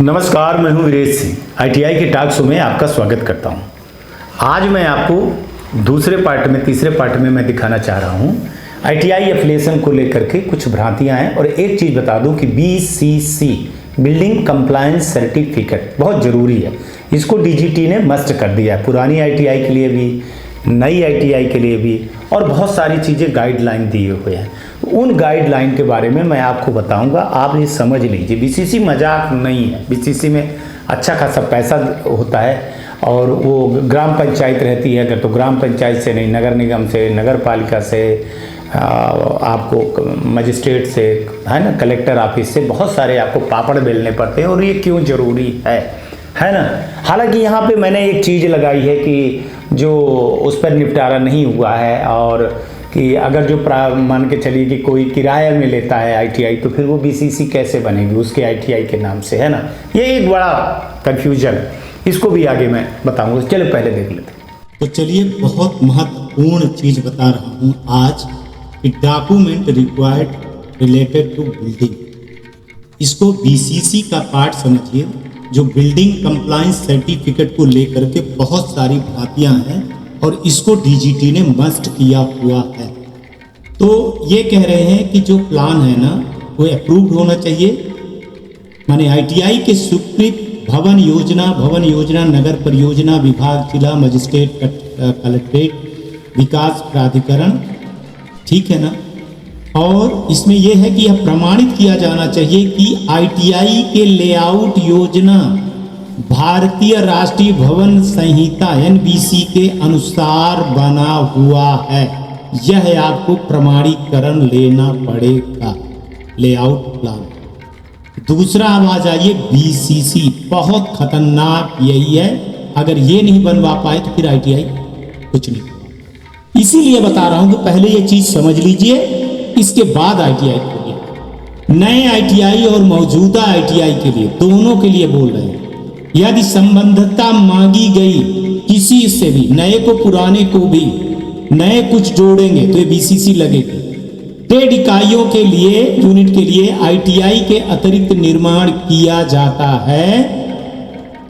नमस्कार, मैं हूं वीरेश सिंह। आईटीआई के टॉक शो में आपका स्वागत करता हूं। आज मैं आपको तीसरे पार्ट में मैं दिखाना चाह रहा हूं आईटीआई एफिलिएशन को लेकर के कुछ भ्रांतियां हैं। और एक चीज़ बता दूं कि बीसीसी बिल्डिंग कंप्लायंस सर्टिफिकेट बहुत ज़रूरी है। इसको डीजीटी ने मस्ट कर दिया है, पुरानी आईटीआई के लिए भी, नई आईटीआई के लिए भी, और बहुत सारी चीज़ें गाइडलाइन दिए हुए हैं। उन गाइडलाइन के बारे में मैं आपको बताऊंगा, आप ये समझ लीजिए। बीसीसी मजाक नहीं है। बीसीसी में अच्छा खासा पैसा होता है और वो ग्राम पंचायत रहती है, अगर तो ग्राम पंचायत से नहीं, नगर निगम से, नगर पालिका से, आपको मजिस्ट्रेट से, है ना, कलेक्टर ऑफिस से बहुत सारे आपको पापड़ बेलने पड़ते हैं। और ये क्यों ज़रूरी है ना। हालांकि यहाँ पे मैंने एक चीज़ लगाई है कि जो उस पर निपटारा नहीं हुआ है, और कि अगर जो मान के चलिए कि कोई किराए में लेता है आईटीआई, तो फिर वो बीसीसी कैसे बनेगी उसके आईटीआई के नाम से, है ना। ये एक बड़ा कन्फ्यूजन है, इसको भी आगे मैं बताऊंगा। चलो पहले देख लेते हैं। तो चलिए, बहुत महत्वपूर्ण चीज़ बता रहा हूँ आज कि document required related to building, इसको बीसीसी का पार्ट समझिए। जो बिल्डिंग कंप्लायंस सर्टिफिकेट को लेकर के बहुत सारी भ्रांतियां हैं और इसको डीजीटी ने मस्ट किया हुआ है। तो ये कह रहे हैं कि जो प्लान है ना, वो अप्रूव्ड होना चाहिए। माने आईटीआई के स्वीकृत भवन योजना, नगर परियोजना विभाग, जिला मजिस्ट्रेट, कलेक्ट्रेट, विकास प्राधिकरण, ठीक है ना। और इसमें यह है कि यह प्रमाणित किया जाना चाहिए कि आईटीआई के लेआउट योजना भारतीय राष्ट्रीय भवन संहिता एनबीसी के अनुसार बना हुआ है। यह आपको प्रमाणीकरण लेना पड़ेगा, लेआउट प्लान। दूसरा अब आ जाइए बीसीसी, बहुत खतरनाक यही है। अगर ये नहीं बनवा पाए तो फिर आईटीआई कुछ नहीं। इसीलिए बता रहा हूं कि पहले ये चीज समझ लीजिए, इसके बाद आईटीआई खोलिए। नए आईटीआई और मौजूदा आईटीआई के लिए, दोनों के लिए बोल रहे हैं। यदि संबद्धता मांगी गई किसी से भी, नए को पुराने को भी, नए कुछ जोड़ेंगे तो ये बीसीसी लगेगी। ट्रेड इकाइयों के लिए, यूनिट के लिए आईटीआई के अतिरिक्त निर्माण किया जाता है।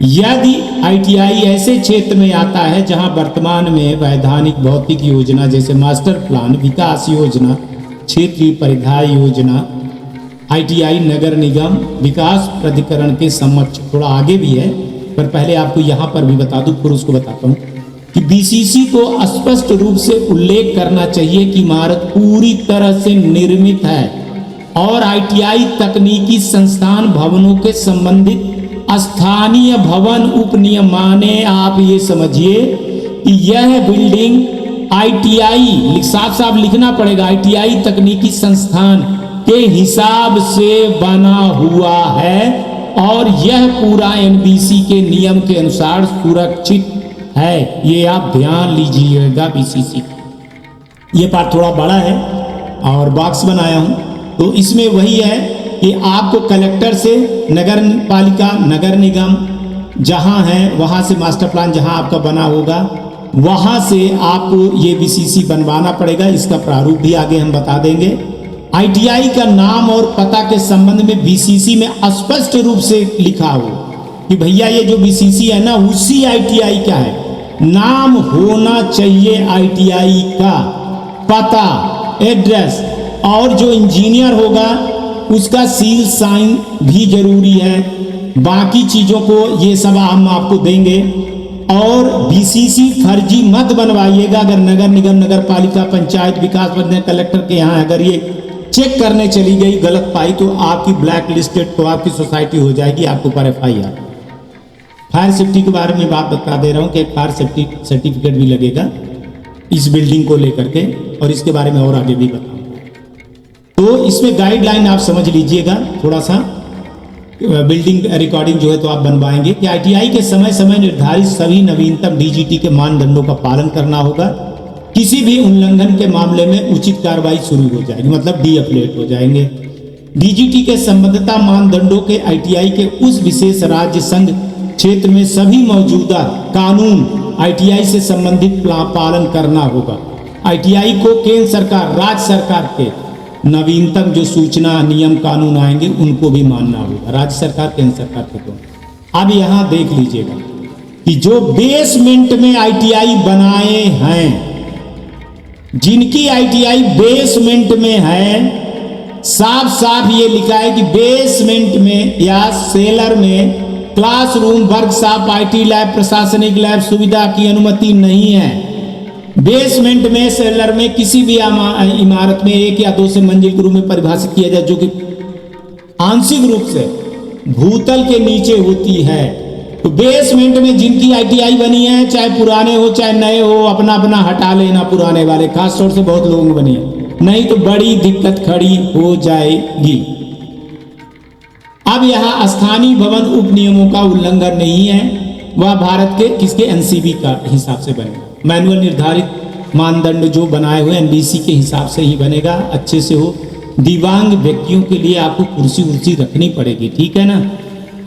यदि आईटीआई ऐसे क्षेत्र में आता है जहां वर्तमान में वैधानिक भौतिक योजना जैसे मास्टर प्लान, विकास योजना, क्षेत्रीय परिधाय योजना, आईटीआई नगर निगम विकास प्राधिकरण के समक्ष, थोड़ा आगे भी है पर पहले आपको यहाँ पर भी बता दूं, फिर उसको बताता हूँ कि बीसीसी को स्पष्ट रूप से उल्लेख करना चाहिए कि इमारत पूरी तरह से निर्मित है और आईटीआई तकनीकी संस्थान भवनों के संबंधित स्थानीय भवन उपनियम, माने आप ये समझिए कि यह बिल्डिंग आईटीआई, साफ साफ लिखना पड़ेगा, आईटीआई तकनीकी संस्थान के हिसाब से बना हुआ है और यह पूरा एनबीसी के नियम के अनुसार सुरक्षित है। ये आप ध्यान लीजिएगा। बीसीसी ये पार्ट थोड़ा बड़ा है और बॉक्स बनाया हूं, तो इसमें वही है कि आपको कलेक्टर से, नगर पालिका, नगर निगम जहां है वहां से, मास्टर प्लान जहां आपका बना होगा वहां से आपको ये बीसीसी बनवाना पड़ेगा। इसका प्रारूप भी आगे हम बता देंगे। आईटीआई का नाम और पता के संबंध में बीसीसी में स्पष्ट रूप से लिखा हो कि भैया ये जो बीसीसी है ना, उसी आईटीआई का है। नाम होना चाहिए आईटीआई का, पता, एड्रेस, और जो इंजीनियर होगा उसका सील साइन भी जरूरी है। बाकी चीजों को ये सब हम आपको देंगे। और बीसीसी फर्जी मत बनवाइएगा। अगर नगर निगम, नगर पालिका, पंचायत, विकास प्राधिकरण, कलेक्टर के यहाँ अगर ये चेक करने चली गई, गलत पाई, तो आपकी ब्लैक लिस्टेड, तो आपकी सोसाइटी हो जाएगी, आपके ऊपर एफआईआर। फायर सेफ्टी के बारे में बात बता दे रहा हूँ कि फायर सेफ्टी सर्टिफिकेट भी लगेगा इस बिल्डिंग को लेकर के, और इसके बारे में और आगे भी बताऊंगा। तो इसमें गाइडलाइन आप समझ लीजिएगा थोड़ा सा। बिल्डिंग रिकॉर्डिंग जो है तो आप बनवाएंगे कि आईटीआई के समय समय निर्धारित सभी नवीनतम डीजीटी के मानदंडों का पालन करना होगा। किसी भी उल्लंघन के मामले में उचित कार्रवाई शुरू हो जाएगी, मतलब डीएफलेट हो जाएंगे। डीजीटी के संबद्धता मानदंडों के आईटीआई के उस विशेष राज्य संघ क्षेत्र में सभी मौजूदा कानून आईटीआई से संबंधित पालन करना होगा। आईटीआई को केंद्र सरकार, राज्य सरकार के नवीनतम जो सूचना नियम कानून आएंगे उनको भी मानना होगा, राज्य सरकार केंद्र सरकार को तो। अब यहाँ देख लीजिएगा कि जो बेसमेंट में आईटीआई बनाए हैं, जिनकी आईटीआई बेसमेंट में है, साफ साफ ये लिखा है कि बेसमेंट में या सेलर में क्लासरूम, वर्कशॉप, आईटी लैब, प्रशासनिक लैब सुविधा की अनुमति नहीं है। बेसमेंट में, सेलर में, किसी भी इमारत में 1 या 2 से मंजिल के रूप में परिभाषित किया जाए जो कि आंशिक रूप से भूतल के नीचे होती है। तो बेसमेंट में जिनकी आईटीआई बनी है, चाहे पुराने हो चाहे नए हो, अपना अपना हटा लेना पुराने वाले, खासतौर से बहुत लोगों को बनी है, नहीं तो बड़ी दिक्कत खड़ी हो जाएगी। अब यहाँ स्थानीय भवन उप नियमों का उल्लंघन नहीं है, वह भारत के किसके एनसीबी का हिसाब से बनेगा। मैनुअल निर्धारित मानदंड जो बनाए हुए एनबीसी के हिसाब से ही बनेगा, अच्छे से हो। दिव्यांग व्यक्तियों के लिए आपको कुर्सी उर्सी रखनी पड़ेगी, ठीक है ना,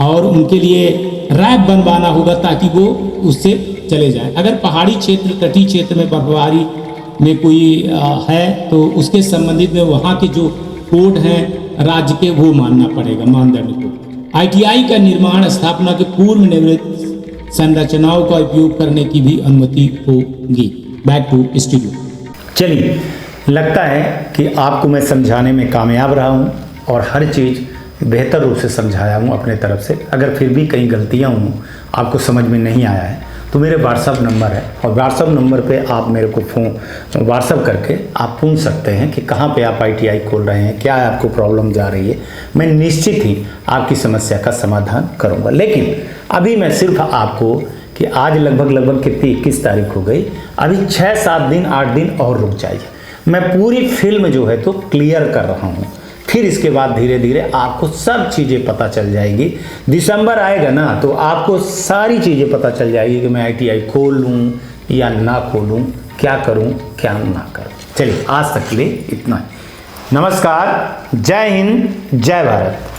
और उनके लिए रैप बनवाना होगा ताकि वो उससे चले जाए। अगर पहाड़ी क्षेत्र, तटीय क्षेत्र में बर्फबारी में कोई है तो उसके संबंधित में वहाँ के जो कोड हैं राज्य के, वो मानना पड़ेगा मानदंड को। आईटीआई का निर्माण, स्थापना के पूर्व निर्मित संरचनाओं का उपयोग करने की भी अनुमति होगी। Back to studio. चलिए, लगता है कि आपको मैं समझाने में कामयाब रहा हूँ और हर चीज़ बेहतर रूप से समझाया हूँ अपने तरफ से। अगर फिर भी कहीं गलतियाँ हों, आपको समझ में नहीं आया है, तो मेरे व्हाट्सअप नंबर है और व्हाट्सअप नंबर पे आप मेरे को व्हाट्सअप करके आप पूछ सकते हैं कि कहाँ पे आप आईटीआई खोल रहे हैं, क्या आपको प्रॉब्लम जा रही है। मैं निश्चित ही आपकी समस्या का समाधान करूँगा। लेकिन अभी मैं सिर्फ आपको कि आज लगभग कितनी 21 तारीख हो गई, अभी 6-7 दिन 8 दिन और रुक जाइए। मैं पूरी फिल्म जो है तो क्लियर कर रहा हूँ, फिर इसके बाद धीरे धीरे आपको सब चीज़ें पता चल जाएगी। दिसंबर आएगा ना तो आपको सारी चीज़ें पता चल जाएगी कि मैं आईटीआई खोल लूँ या ना खोलूँ, क्या करूँ क्या ना करूँ। चलिए, आज तक के लिए इतना ही। नमस्कार, जय हिंद, जय भारत।